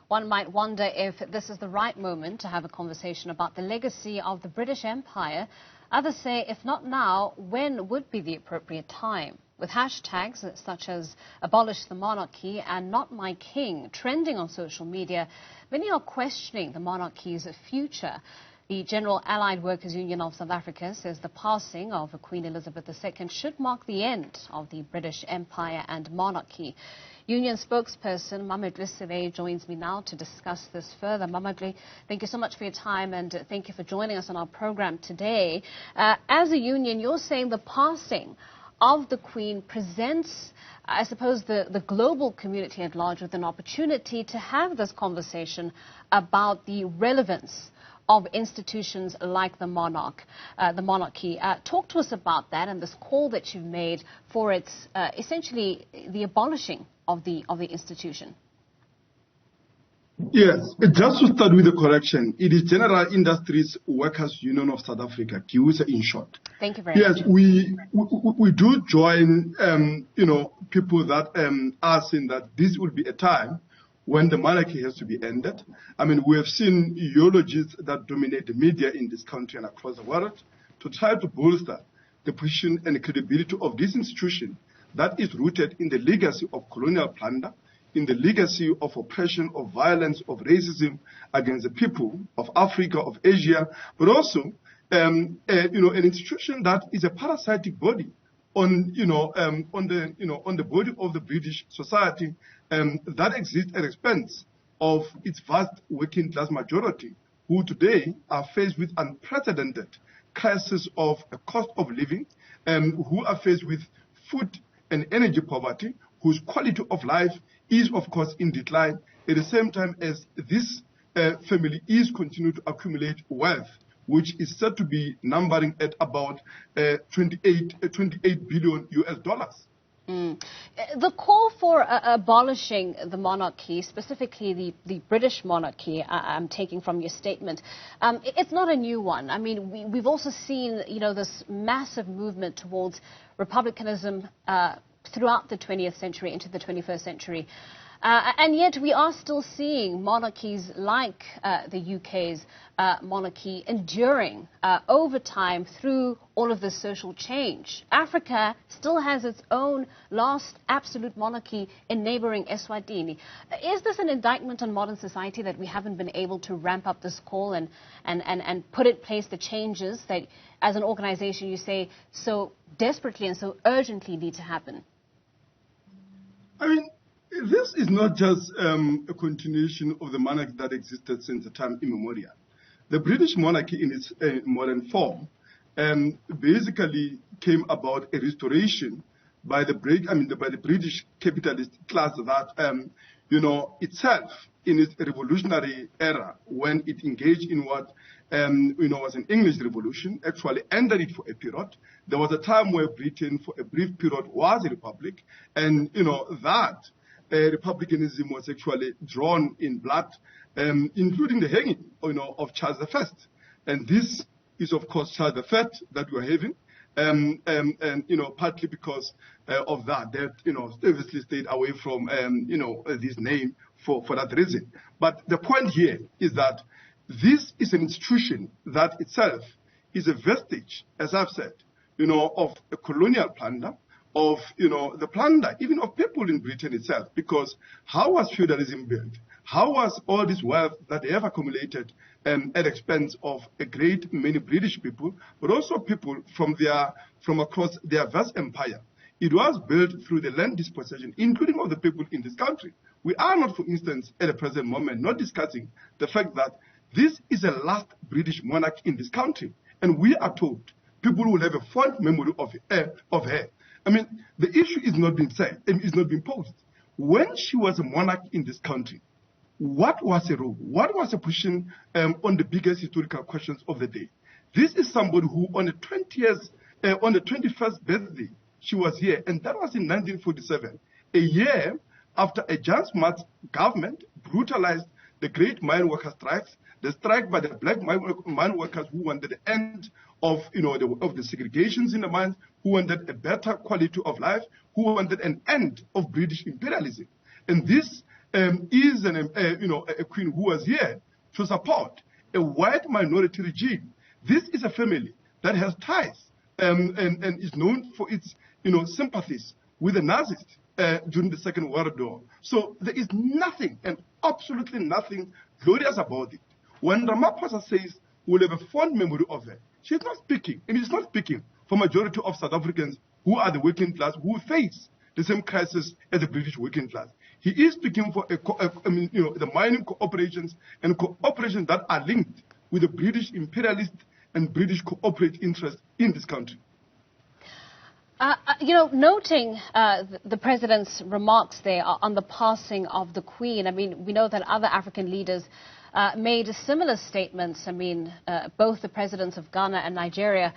One might wonder if this is the right moment to have a conversation about the legacy of the British Empire. Others say, if not now, when would be the appropriate time? With hashtags such as Abolish the Monarchy and Not My King trending on social media, many are questioning the monarchy's future. The General Allied Workers Union of South Africa says the passing of Queen Elizabeth II should mark the end of the British Empire and Monarchy. Union spokesperson Mametlwe Sebei joins me now to discuss this further. Mametlwe, thank you so much for your time and thank you for joining us on our program today. As a union, you're saying the passing of the Queen presents, I suppose, the global community at large with an opportunity to have this conversation about the relevance of institutions like the monarchy. Talk to us about that and this call that you've made for its essentially the abolishing of the institution. Yes, just to start with the correction, it is General Industries Workers Union of South Africa, Giwusa in short. Thank you very much. Yes, we do join, people that are saying that this will be a time when the monarchy has to be ended. I mean, we have seen eulogies that dominate the media in this country and across the world to try to bolster the position and the credibility of this institution that is rooted in the legacy of colonial plunder, in the legacy of oppression, of violence, of racism against the people of Africa, of Asia, but also, an institution that is a parasitic body on the body of the British society that exists at the expense of its vast working class majority, who today are faced with unprecedented crisis of a cost of living, who are faced with food and energy poverty, whose quality of life is, of course, in decline, at the same time as this family is continuing to accumulate wealth, which is said to be numbering at about 28 billion US dollars. The call for abolishing the monarchy, specifically the British monarchy, I'm taking from your statement, it's not a new one. I mean, we've also seen, this massive movement towards republicanism throughout the 20th century into the 21st century. And yet we are still seeing monarchies like the UK's monarchy enduring over time through all of this social change. Africa still has its own last absolute monarchy in neighboring Eswatini. Is this an indictment on modern society that we haven't been able to ramp up this call and put in place the changes that as an organization you say so desperately and so urgently need to happen? I mean, this is not just a continuation of the monarchy that existed since the time immemorial. The British monarchy in its modern form basically came about a restoration by the British capitalist class that, itself in its revolutionary era, when it engaged in what, was an English revolution, actually ended it for a period. There was a time where Britain, for a brief period, was a republic, and, that republicanism was actually drawn in blood, including the hanging, of Charles I. And this is, of course, Charles V that we're having, and partly because of that, obviously stayed away from, this name for that reason. But the point here is that this is an institution that itself is a vestige, as I've said, of a colonial plunder, of, the plunder, even of people in Britain itself, because how was feudalism built? How was all this wealth that they have accumulated at expense of a great many British people, but also people from across their vast empire? It was built through the land dispossession, including of the people in this country. We are not, for instance, at the present moment, not discussing the fact that this is the last British monarch in this country. And we are told people will have a fond memory of her. I mean, the issue is not being said, and is not being posed. When she was a monarch in this country, what was her role? What was her position on the biggest historical questions of the day? This is somebody who, on the 21st birthday, she was here, and that was in 1947, a year after a Jan Smuts government brutalized the great mine worker strikes, the strike by the black mine workers who wanted the end of, of the segregations in the mines, who wanted a better quality of life, who wanted an end of British imperialism. And this is a queen who was here to support a white minority regime. This is a family that has ties and is known for its sympathies with the Nazis during the Second World War. So there is nothing and absolutely nothing glorious about it. When Ramaphosa says we'll have a fond memory of her, she's not speaking, and he's not speaking for majority of South Africans who are the working class, who face the same crisis as the British working class. He is speaking for the mining cooperations and cooperations that are linked with the British imperialist and British cooperate interests in this country. Noting the President's remarks there on the passing of the Queen, I mean, we know that other African leaders made similar statements. I mean, both the presidents of Ghana and Nigeria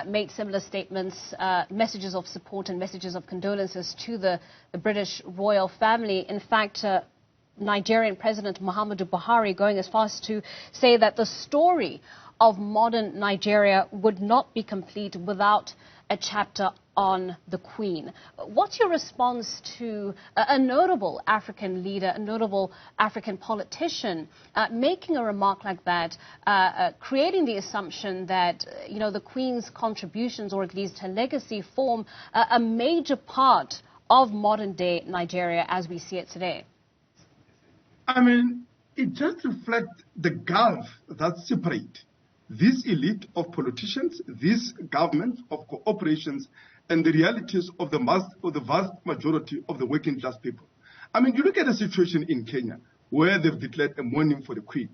made similar statements, messages of support and messages of condolences to the British royal family. In fact, Nigerian President Muhammadu Buhari going as far as to say that the story of modern Nigeria would not be complete without a chapter on the Queen. What's your response to a notable African leader, a notable African politician making a remark like that, creating the assumption that, the Queen's contributions, or at least her legacy, form a major part of modern-day Nigeria as we see it today? I mean, it just reflects the gulf that separates this elite of politicians, this government of cooperations, and the realities of the vast majority of the working class people. I mean, you look at the situation in Kenya, where they've declared a mourning for the Queen.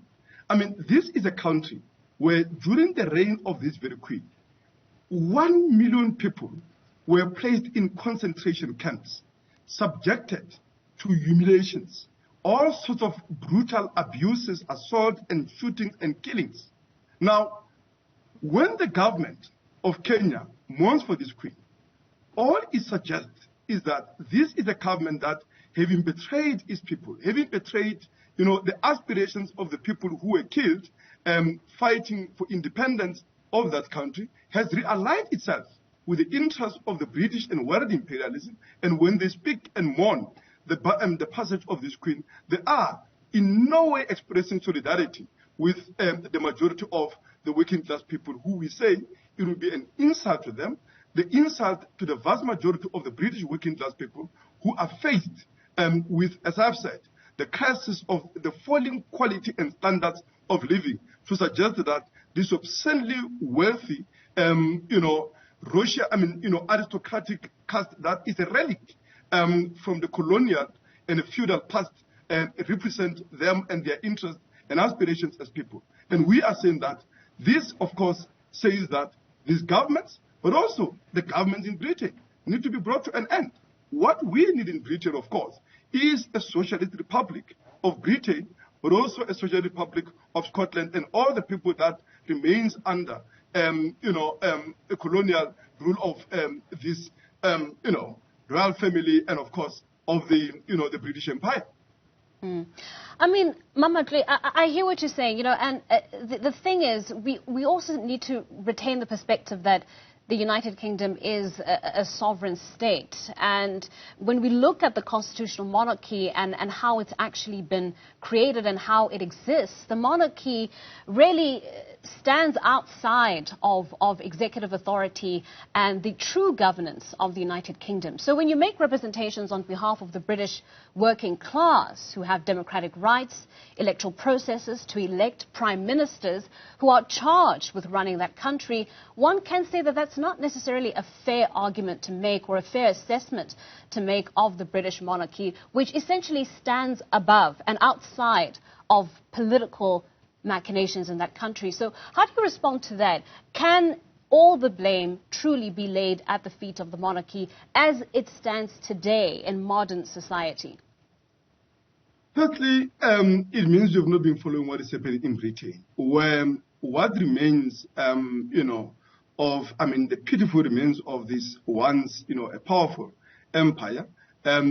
I mean, this is a country where during the reign of this very Queen, 1 million people were placed in concentration camps, subjected to humiliations, all sorts of brutal abuses, assault and shootings and killings. Now, when the government of Kenya mourns for this Queen, all it suggests is that this is a government that, having betrayed its people, having betrayed, the aspirations of the people who were killed, fighting for independence of that country, has realigned itself with the interests of the British and world imperialism. And when they speak and mourn the passage of this Queen, they are in no way expressing solidarity with the majority of the working class people, who we say it will be an insult to them, the insult to the vast majority of the British working class people who are faced with, as I've said, the crisis of the falling quality and standards of living, to suggest that this obscenely wealthy, aristocratic caste that is a relic from the colonial and the feudal past represent them and their interests and aspirations as people. And we are saying that this, of course, says that these governments, but also the governments in Britain, need to be brought to an end. What we need in Britain, of course, is a socialist republic of Britain, but also a socialist republic of Scotland and all the people that remains under, a colonial rule of this, royal family and, of course, of the, the British Empire. I mean, Mametlwe, I hear what you're saying, and the thing is, we also need to retain the perspective that the United Kingdom is a sovereign state. And when we look at the constitutional monarchy and how it's actually been created and how it exists, the monarchy really stands outside of executive authority and the true governance of the United Kingdom. So when you make representations on behalf of the British working class, who have democratic rights, electoral processes to elect prime ministers who are charged with running that country, one can say that that's not necessarily a fair argument to make or a fair assessment to make of the British monarchy, which essentially stands above and outside of political machinations in that country. So how do you respond to that? Can all the blame truly be laid at the feet of the monarchy as it stands today in modern society? Firstly, it means you've not been following what is happening in Britain, where what remains, the pitiful remains of this once, a powerful empire.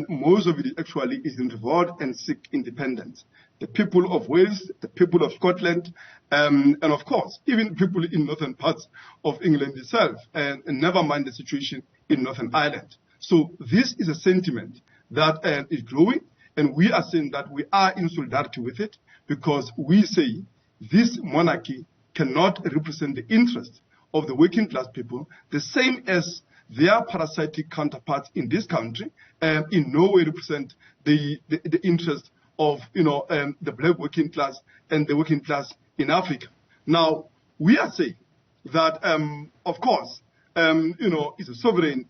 Most of it actually is in revolt and seek independence. The people of Wales, the people of Scotland, and of course, even people in northern parts of England itself, and never mind the situation in Northern Ireland. So this is a sentiment that is growing, And we are saying that we are in solidarity with it because we say this monarchy cannot represent the interests of the working class people, the same as their parasitic counterparts in this country in no way represent the interest of the black working class and the working class in Africa. Now, we are saying that, of course, it's a sovereign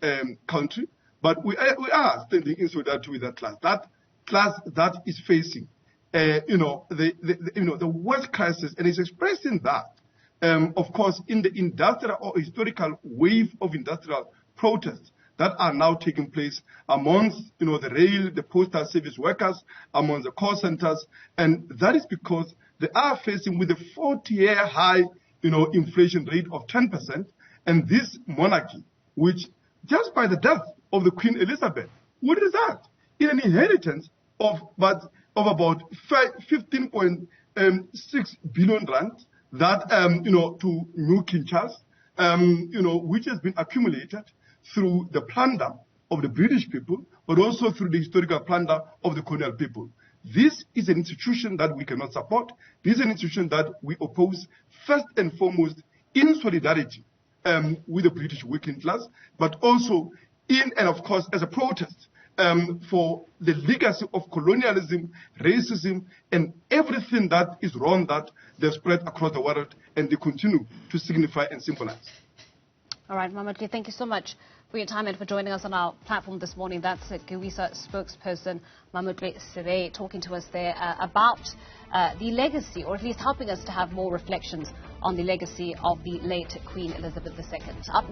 country, but we are standing in solidarity with that class. That class that is facing, the worst crisis, and is expressing that, of course, in the industrial or historical wave of industrial protests that are now taking place amongst, the rail, the postal service workers, among the call centers, and that is because they are facing with a 40-year high, inflation rate of 10%, and this monarchy, which just by the death of the Queen Elizabeth, would result in an inheritance of about 15.6 billion rand that, to New King Charles, which has been accumulated through the plunder of the British people, but also through the historical plunder of the colonial people. This is an institution that we cannot support. This is an institution that we oppose first and foremost in solidarity with the British working class, but also and of course as a protest for the legacy of colonialism, racism, and everything that is wrong that they've spread across the world and they continue to signify and symbolize. All right, Mametlwe, thank you so much for your time and for joining us on our platform this morning. That's Giwusa spokesperson Mametlwe Sebei talking to us there about the legacy, or at least helping us to have more reflections on the legacy of the late Queen Elizabeth II. Up